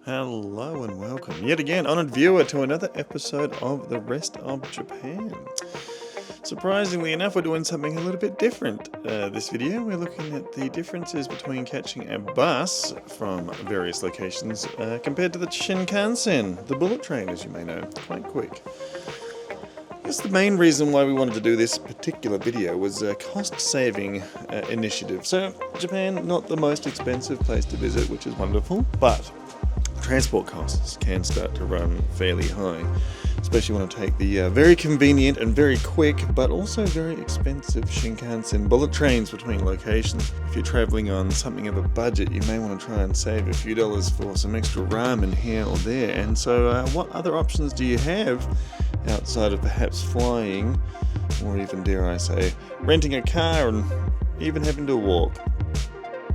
Hello and welcome yet again, honoured viewer, to another episode of The Rest of Japan. Surprisingly enough, we're doing something a little bit different this video. We're looking at the differences between catching a bus from various locations compared to the Shinkansen, the bullet train, as you may know. Quite quick. I guess the main reason why we wanted to do this particular video was a cost-saving initiative. So, Japan, not the most expensive place to visit, which is wonderful, but transport costs can start to run fairly high, especially when I take the very convenient and very quick, but also very expensive Shinkansen bullet trains between locations. If you're travelling on something of a budget, you may want to try and save a few dollars for some extra ramen here or there. And so what other options do you have outside of perhaps flying, or even, dare I say, renting a car and even having to walk?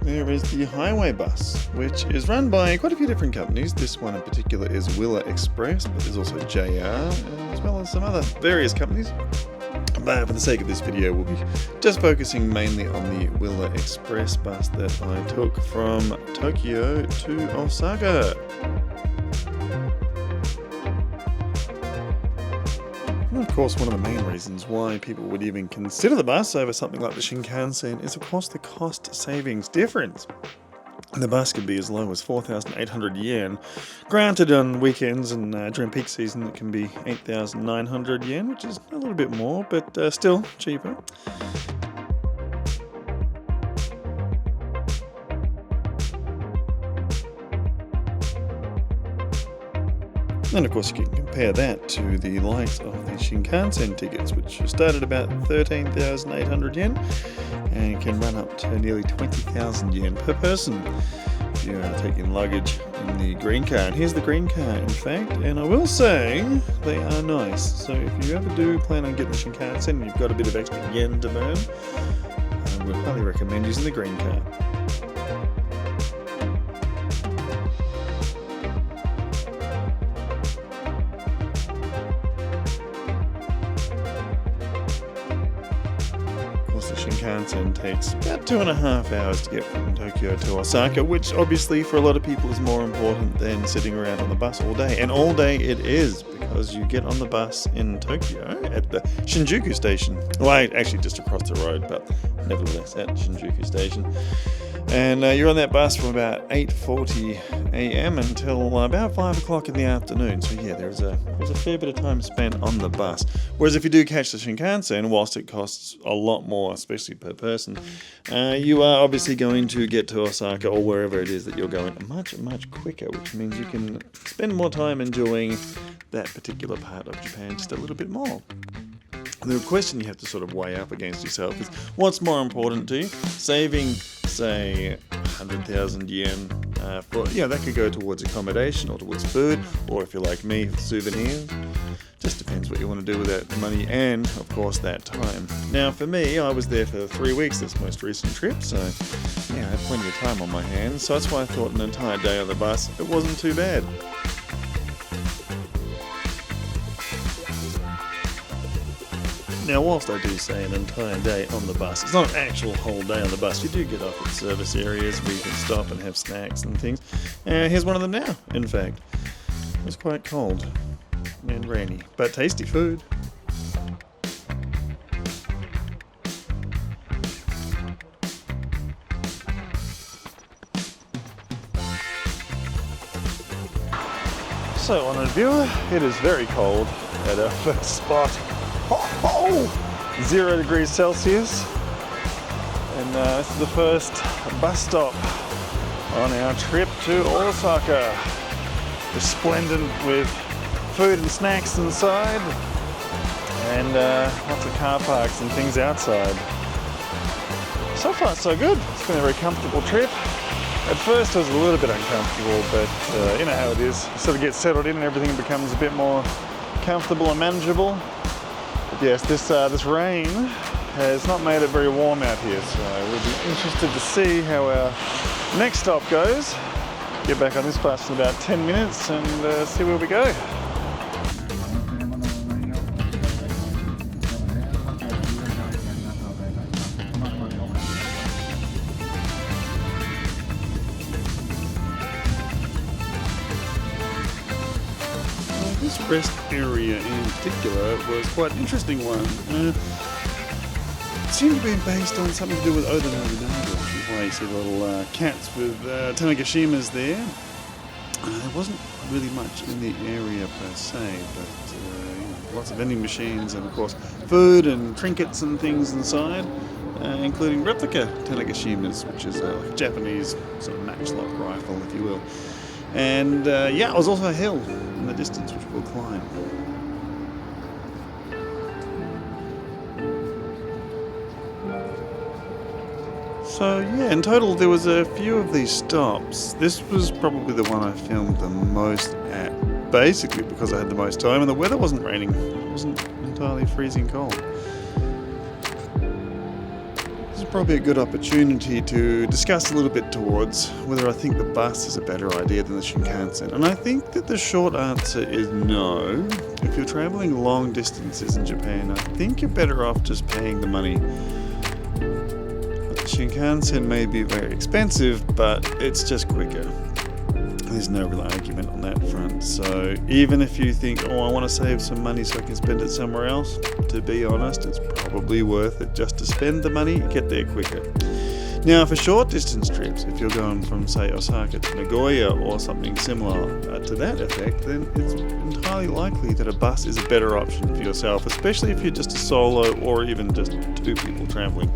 There is the highway bus, which is run by quite a few different companies. This one in particular is Willa Express, but there's also JR, as well as some other various companies. But for the sake of this video, we'll be just focusing mainly on the Willa Express bus that I took from Tokyo to Osaka. And of course, one of the main reasons why people would even consider the bus over something like the Shinkansen is, of course, the cost savings difference. The bus could be as low as 4,800 yen. Granted, on weekends and during peak season, it can be 8,900 yen, which is a little bit more, but still cheaper. And of course you can compare that to the likes of the Shinkansen tickets, which start at about 13,800 yen and can run up to nearly 20,000 yen per person if you are taking luggage in the green car. And here's the green car, in fact, and I will say they are nice. So if you ever do plan on getting the Shinkansen and you've got a bit of extra yen to burn, I would highly recommend using the green car. The Shinkansen takes about 2.5 hours to get from Tokyo to Osaka, which obviously for a lot of people is more important than sitting around on the bus all day. And all day it is, because you get on the bus in Tokyo at the Shinjuku station. Well, actually just across the road, but nevertheless at Shinjuku station. And you're on that bus from about 8:40 a.m. until about 5 o'clock in the afternoon. So yeah, there's a fair bit of time spent on the bus. Whereas if you do catch the Shinkansen, whilst it costs a lot more, especially per person, you are obviously going to get to Osaka or wherever it is that you're going much, much quicker, which means you can spend more time enjoying that particular part of Japan just a little bit more. The question you have to sort of weigh up against yourself is, what's more important to you? Saving, say, 100,000 yen for, that could go towards accommodation or towards food, or if you're like me, souvenirs. Just depends what you want to do with that money and, of course, that time. Now, for me, I was there for 3 weeks this most recent trip, so I had plenty of time on my hands, so that's why I thought an entire day on the bus, it wasn't too bad. Now, whilst I do say an entire day on the bus, it's not an actual whole day on the bus. You do get off at service areas where you can stop and have snacks and things. And here's one of them now, in fact. It was quite cold and rainy, but tasty food. So, honoured viewer, it is very cold at our first spot. 0 degrees Celsius, and this is the first bus stop on our trip to Osaka. Resplendent with food and snacks inside, and lots of car parks and things outside. So far so good. It's been a very comfortable trip. At first it was a little bit uncomfortable, but you know how it is. You sort of get settled in and everything becomes a bit more comfortable and manageable. But yes, this rain has not made it very warm out here, so we'll be interested to see how our next stop goes. Get back on this bus in about 10 minutes and see where we go. this rest area in particular was quite an interesting one. It seemed to be based on something to do with Oda Nobunaga, which is why you see the little cats with Tanegashimas there. There wasn't really much in the area per se, but lots of vending machines and of course food and trinkets and things inside, including replica Tanegashimas, which is like a Japanese sort of matchlock rifle, if you will. And yeah, it was also a hill in the distance which we'll climb. So yeah, in total there was a few of these stops. This was probably the one I filmed the most at, basically because I had the most time and the weather wasn't raining. It wasn't entirely freezing cold. This is probably a good opportunity to discuss a little bit towards whether I think the bus is a better idea than the Shinkansen. And I think that the short answer is no. If you're traveling long distances in Japan, I think you're better off just paying the money. Shinkansen may be very expensive, but it's just quicker. There's no real argument on that front. So even if you think, oh, I want to save some money so I can spend it somewhere else, to be honest, it's probably worth it just to spend the money and get there quicker. Now, for short distance trips, if you're going from, say, Osaka to Nagoya or something similar to that effect, then it's entirely likely that a bus is a better option for yourself, especially if you're just a solo or even just two people traveling.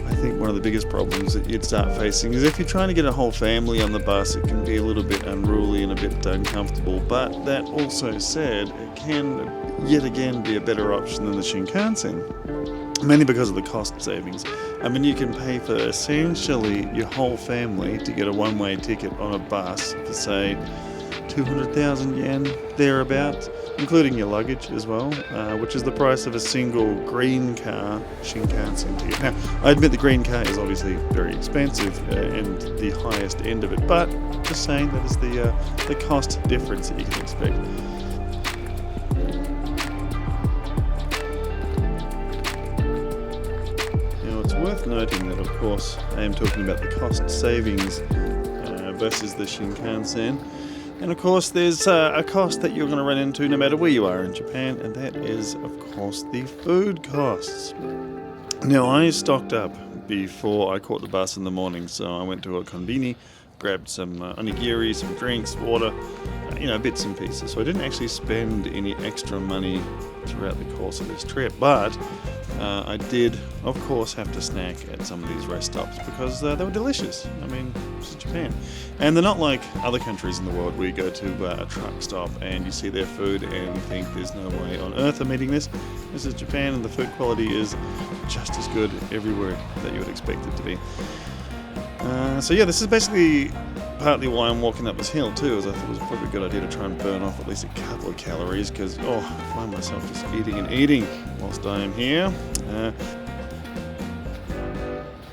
I think one of the biggest problems that you'd start facing is if you're trying to get a whole family on the bus, it can be a little bit unruly and a bit uncomfortable. But that also said, it can yet again be a better option than the Shinkansen, mainly because of the cost savings. I mean, you can pay for essentially your whole family to get a one-way ticket on a bus for, say, 200,000 yen, thereabouts, including your luggage as well, which is the price of a single green car Shinkansen ticket. Now, I admit the green car is obviously very expensive and the highest end of it, but just saying that is the cost difference that you can expect. Now, it's worth noting that, of course, I am talking about the cost savings versus the Shinkansen. And of course there's a cost that you're going to run into no matter where you are in Japan, and that is of course the food costs. Now, I stocked up before I caught the bus in the morning, so I went to a konbini, grabbed some onigiri, some drinks, water, bits and pieces. So I didn't actually spend any extra money throughout the course of this trip, but I did, of course, have to snack at some of these rest stops because they were delicious. I mean, this is Japan. And they're not like other countries in the world where you go to a truck stop and you see their food and think there's no way on earth I'm eating this. This is Japan, and the food quality is just as good everywhere that you would expect it to be. So yeah, this is basically partly why I'm walking up this hill too, as I thought it was probably a good idea to try and burn off at least a couple of calories, because I find myself just eating and eating whilst I am here.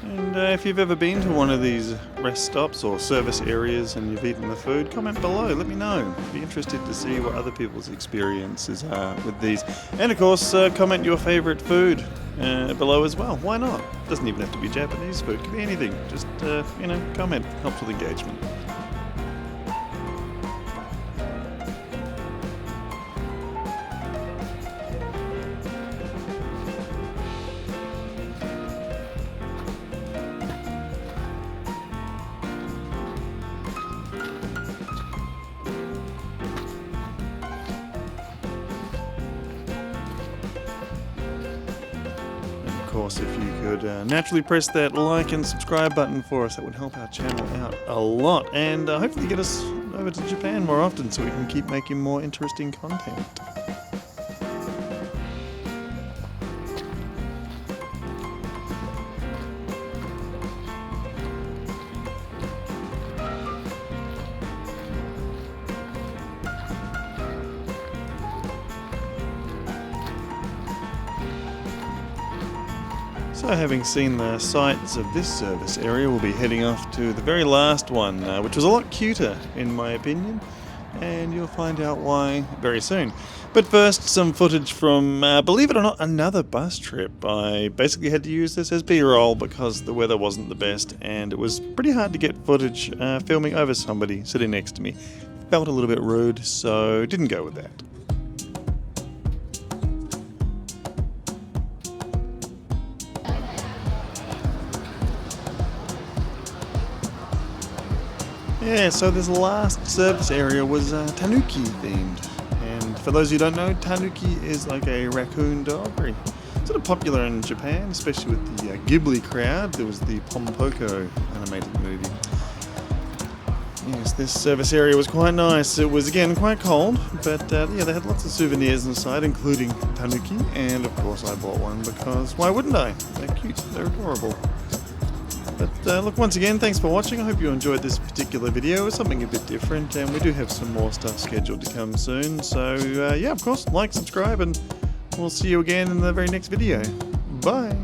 And if you've ever been to one of these rest stops or service areas and you've eaten the food, comment below, let me know. I'd be interested to see what other people's experiences are with these. And of course, comment your favourite food below as well. Why not? Doesn't even have to be Japanese food, it could be anything. Just, comment, helps with engagement. Of course, if you could naturally press that like and subscribe button for us, that would help our channel out a lot, and hopefully get us over to Japan more often so we can keep making more interesting content. So, having seen the sights of this service area, we'll be heading off to the very last one, which was a lot cuter in my opinion, and you'll find out why very soon. But first, some footage from, believe it or not, another bus trip. I basically had to use this as B-roll because the weather wasn't the best, and it was pretty hard to get footage filming over somebody sitting next to me. felt a little bit rude, so didn't go with that. Yeah, so this last service area was tanuki themed. And for those who don't know, tanuki is like a raccoon dog, very sort of popular in Japan, especially with the Ghibli crowd. There was the Pompoko animated movie. Yes, this service area was quite nice. It was again quite cold, but yeah, they had lots of souvenirs inside, including tanuki, and of course I bought one because why wouldn't I? They're cute, they're adorable. But look, once again, thanks for watching. I hope you enjoyed this particular video. It's something a bit different, and we do have some more stuff scheduled to come soon. So yeah, of course, like, subscribe, and we'll see you again in the very next video. Bye!